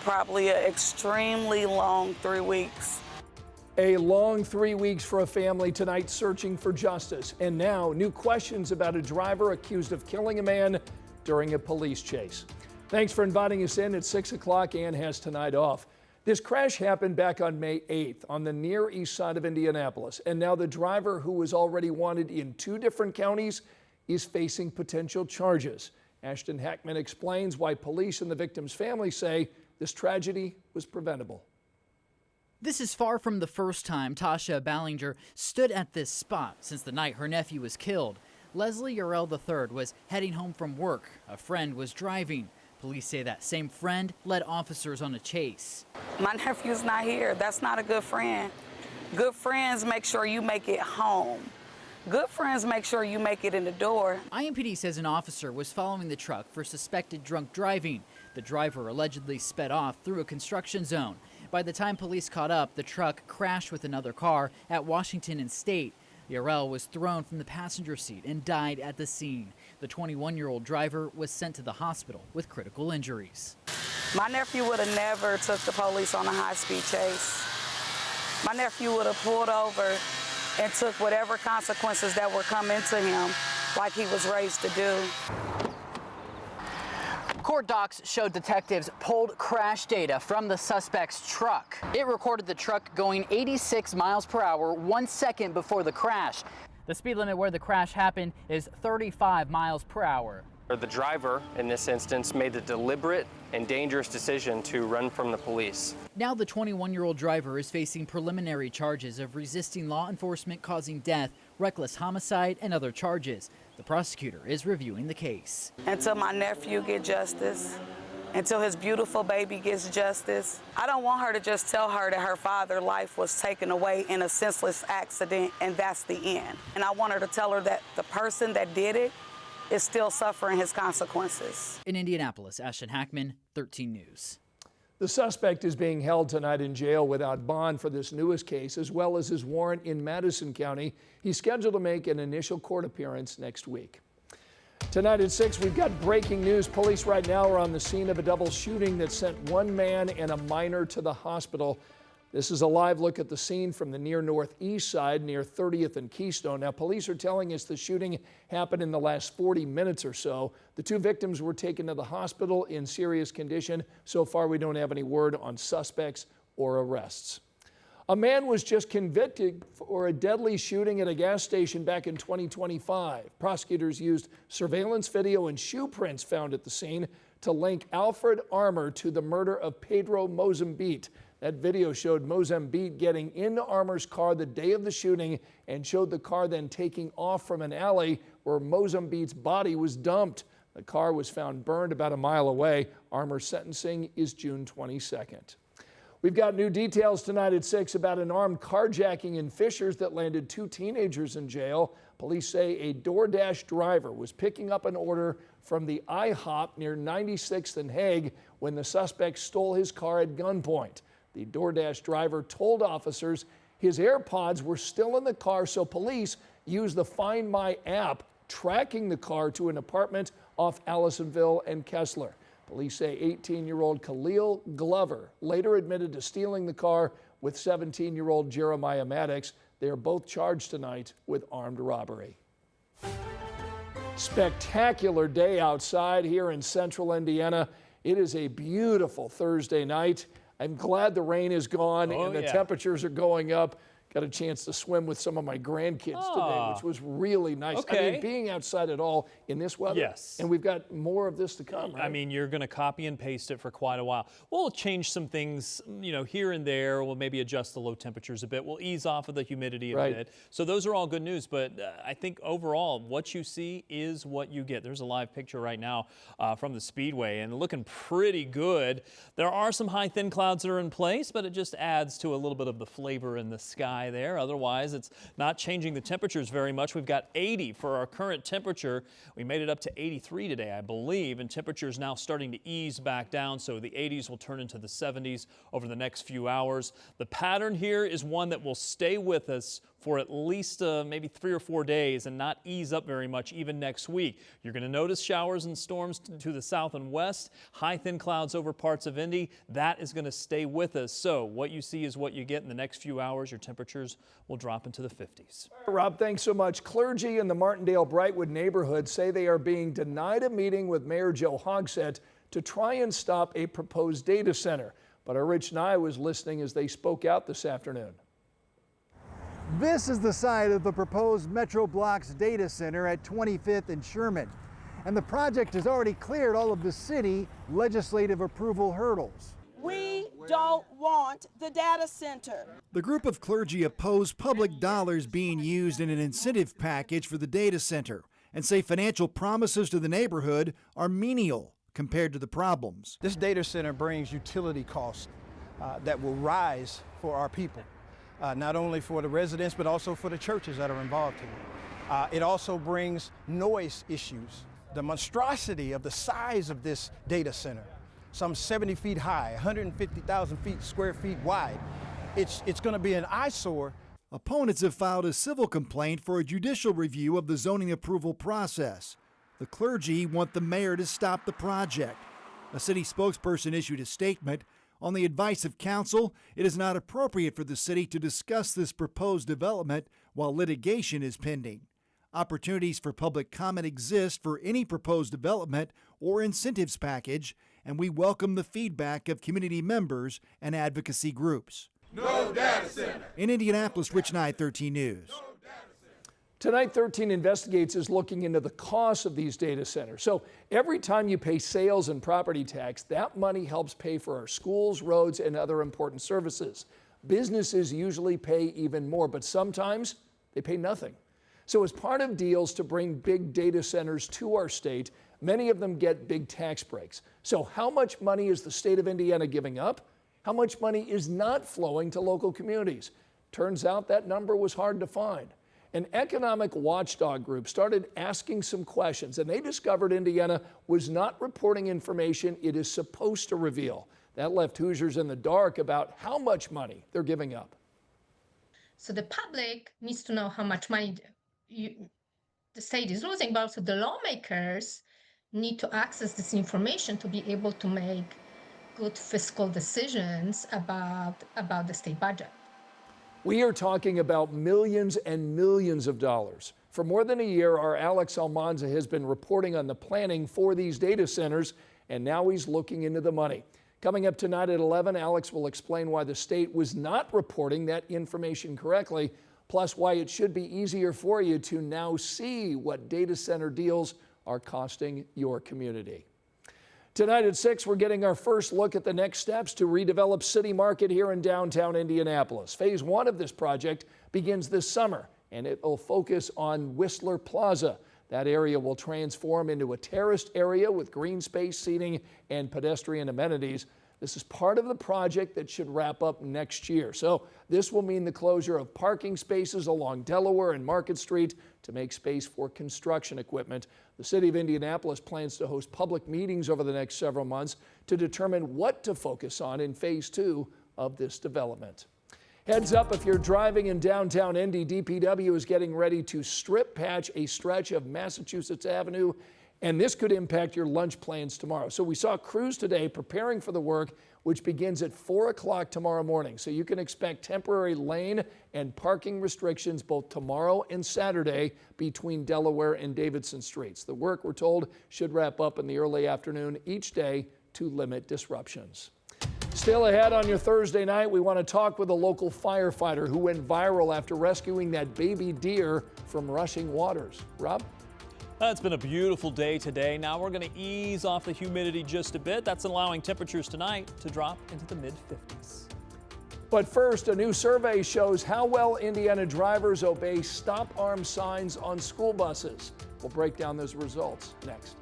probably an extremely long 3 weeks. A long 3 weeks for a family tonight searching for justice. And now, new questions about a driver accused of killing a man during a police chase. Thanks for inviting us in at 6 o'clock. Ann has tonight off. This crash happened back on May 8th on the Near East Side of Indianapolis. And now the driver, who was already wanted in 2 different counties, is facing potential charges. Ashton Hackman explains why police and the victim's family say this tragedy was preventable. This is far from the first time Tasha Ballinger stood at this spot since the night her nephew was killed. Leslie Urell III was heading home from work. A friend was driving. Police say that same friend led officers on a chase. My nephew's not here. That's not a good friend. Good friends make sure you make it home. Good friends make sure you make it in the door. IMPD says an officer was following the truck for suspected drunk driving. The driver allegedly sped off through a construction zone. By the time police caught up, the truck crashed with another car at Washington and State. Urell was thrown from the passenger seat and died at the scene. The 21-year-old driver was sent to the hospital with critical injuries. My nephew would have never took the police on a high-speed chase. My nephew would have pulled over and took whatever consequences that were coming to him like he was raised to do. Court docs showed detectives pulled crash data from the suspect's truck. It recorded the truck going 86 miles per hour 1 second before the crash. The speed limit where the crash happened is 35 miles per hour. The driver, in this instance, made the deliberate and dangerous decision to run from the police. Now the 21-year-old driver is facing preliminary charges of resisting law enforcement causing death, reckless homicide, and other charges. The prosecutor is reviewing the case. Until my nephew gets justice, until his beautiful baby gets justice, I don't want her to just tell her that her father's life was taken away in a senseless accident and that's the end. And I want her to tell her that the person that did it is still suffering his consequences. In Indianapolis, Ashton Hackman, 13 News. The suspect is being held tonight in jail without bond for this newest case, as well as his warrant in Madison County. He's scheduled to make an initial court appearance next week. Tonight at 6, we've got breaking news. Police right now are on the scene of a double shooting that sent 1 man and a minor to the hospital. This is a live look at the scene from the near northeast side near 30th and Keystone. Now, police are telling us the shooting happened in the last 40 minutes or so. The 2 victims were taken to the hospital in serious condition. So far, we don't have any word on suspects or arrests. A man was just convicted for a deadly shooting at a gas station back in 2025. Prosecutors used surveillance video and shoe prints found at the scene to link Alfred Armour to the murder of Pedro Mozambique. That video showed Mozambique getting into Armour's car the day of the shooting and showed the car then taking off from an alley where Mozambique's body was dumped. The car was found burned about a mile away. Armour's sentencing is June 22nd. We've got new details tonight at 6 about an armed carjacking in Fishers that landed 2 teenagers in jail. Police say a DoorDash driver was picking up an order from the IHOP near 96th and Hague when the suspect stole his car at gunpoint. The DoorDash driver told officers his AirPods were still in the car, so police used the Find My app, tracking the car to an apartment off Allisonville and Kessler. Police say 18-year-old Khalil Glover later admitted to stealing the car with 17-year-old Jeremiah Maddox. They are both charged tonight with armed robbery. Spectacular day outside here in central Indiana. It is a beautiful Thursday night. I'm glad the rain is gone and the temperatures are going up. Got a chance to swim with some of my grandkids today, which was really nice. Okay. I mean, being outside at all in this weather. Yes. And we've got more of this to come, right? I mean, you're going to copy and paste it for quite a while. We'll change some things, here and there. We'll maybe adjust the low temperatures a bit. We'll ease off of the humidity a bit. So those are all good news. But I think overall, what you see is what you get. There's a live picture right now from the Speedway and looking pretty good. There are some high thin clouds that are in place, but it just adds to a little bit of the flavor in the sky there. Otherwise, it's not changing the temperatures very much. We've got 80 for our current temperature. We made it up to 83 today, I believe, and temperatures now starting to ease back down, so the 80s will turn into the 70s over the next few hours. The pattern here is one that will stay with us for at least maybe 3 or 4 days and not ease up very much even next week. You're going to notice showers and storms to the south and west, high thin clouds over parts of Indy. That is going to stay with us. So what you see is what you get in the next few hours. Your temperatures will drop into the 50s. Rob, thanks so much. Clergy in the Martindale-Brightwood neighborhood say they are being denied a meeting with Mayor Joe Hogsett to try and stop a proposed data center. But our Rich Nye was listening as they spoke out this afternoon. This is the site of the proposed Metro Blocks data center at 25th and Sherman. And the project has already cleared all of the city legislative approval hurdles. We don't want the data center. The group of clergy oppose public dollars being used in an incentive package for the data center and say financial promises to the neighborhood are menial compared to the problems. This data center brings utility costs that will rise for our people, not only for the residents, but also for the churches that are involved here. It also brings noise issues. The monstrosity of the size of this data center, some 70 feet high, 150,000 square feet wide, it's going to be an eyesore. Opponents have filed a civil complaint for a judicial review of the zoning approval process. The clergy want the mayor to stop the project. A city spokesperson issued a statement. On the advice of counsel, it is not appropriate for the city to discuss this proposed development while litigation is pending. Opportunities for public comment exist for any proposed development or incentives package, and we welcome the feedback of community members and advocacy groups. No data center. In Indianapolis, Rich Nye, 13 News. Tonight, 13 Investigates is looking into the costs of these data centers. So every time you pay sales and property tax, that money helps pay for our schools, roads, and other important services. Businesses usually pay even more, but sometimes they pay nothing. So as part of deals to bring big data centers to our state, many of them get big tax breaks. So how much money is the state of Indiana giving up? How much money is not flowing to local communities? Turns out that number was hard to find. An economic watchdog group started asking some questions, and they discovered Indiana was not reporting information it is supposed to reveal. That left Hoosiers in the dark about how much money they're giving up. So the public needs to know how much money the state is losing, but also the lawmakers need to access this information to be able to make good fiscal decisions about the state budget. We are talking about millions and millions of dollars. For more than a year, our Alex Almanza has been reporting on the planning for these data centers, and now he's looking into the money. Coming up tonight at 11, Alex will explain why the state was not reporting that information correctly, plus why it should be easier for you to now see what data center deals are costing your community. Tonight at 6, we're getting our first look at the next steps to redevelop City Market here in downtown Indianapolis. Phase 1 of this project begins this summer, and it will focus on Whistler Plaza. That area will transform into a terraced area with green space, seating, and pedestrian amenities. This is part of the project that should wrap up next year. So this will mean the closure of parking spaces along Delaware and Market Street to make space for construction equipment. The city of Indianapolis plans to host public meetings over the next several months to determine what to focus on in phase 2 of this development. Heads up, if you're driving in downtown Indy, DPW is getting ready to strip patch a stretch of Massachusetts Avenue, and this could impact your lunch plans tomorrow. So we saw crews today preparing for the work, which begins at 4 o'clock tomorrow morning. So you can expect temporary lane and parking restrictions both tomorrow and Saturday between Delaware and Davidson Streets. The work, we're told, should wrap up in the early afternoon each day to limit disruptions. Still ahead on your Thursday night, we want to talk with a local firefighter who went viral after rescuing that baby deer from rushing waters. Rob? It's been a beautiful day today. Now we're going to ease off the humidity just a bit. That's allowing temperatures tonight to drop into the mid-50s. But first, a new survey shows how well Indiana drivers obey stop arm signs on school buses. We'll break down those results next.